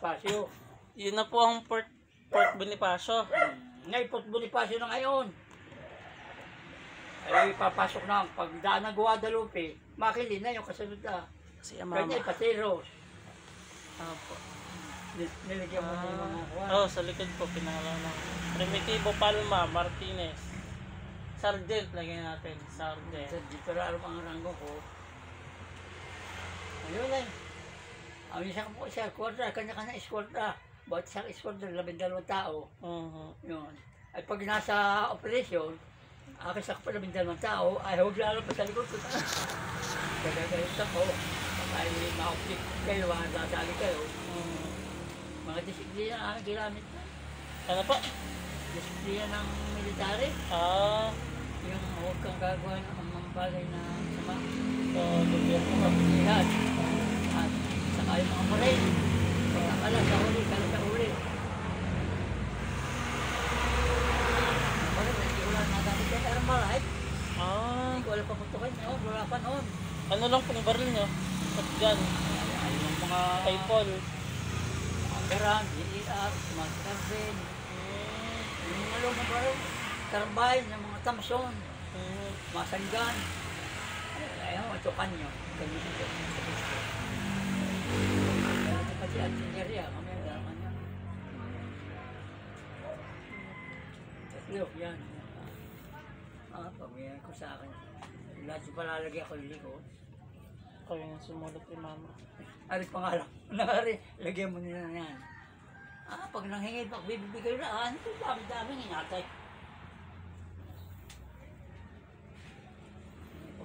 Bonifacio. Yun na po ang Fort Bonifacio. Ngayon, Fort Bonifacio na ngayon. Ay, papasok na. Pagdaan ng Guadalupe, Makili na yung kasunod na. Si Mama. Kanya, Pateros. Opo. Nilagyan mo na yung mga kuwan. Oh, sa likod po, pinangalanan. Primitivo Palma, Martinez. Sergeant, lagyan natin. Sergeant. Dito lalo ang ranggo ko. Ayun lang. Ang isang po siya, eskorta, kanya-kanya eskorta. Bawat isang eskorta, 12 tao. Yun. Ay pag nasa operasyon, akin sa kapal 12 tao, ay huwag lalo pa sa likod ko. Gagagayot ako. Ay ma-optik kayo, dadali kayo. Mga disiplina ang ginamit na. Ano po? Disiplina ng military. Yung huwag kang gagawa ng mga bagay na sama. So, gobyerno mabilihan. At saka yung mga mulay. Pagkakala sa uli, kala sa uli. Hindi ko lang nagamit yan. Pero malay. Hindi ko alam paputukan niyo. Wala pa noon. Ano lang pong baril nyo? Shotgun. Ay, yung mga Rifle. Garang, DER, mga carbine. Yung mga lumang baril. Carbine, yung mga Thompson. Mga sanggan. Ayaw, ito kanyo. Ganyan ito. Ito pati artilleria. Kami ang gano'n kanya. Tatlo, yan. Pagmayan ko sa akin. Lahat yung palalagay ako yung likod. Ikaw yung sumulat ni Mama. Ari pangalan. Nari, lagyan mo nila na yan. Pag nanghingi, pag bibigay na, ito dami-daming inatay.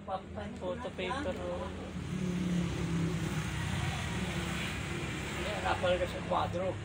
Photo paper. Napalaga sa kwadro.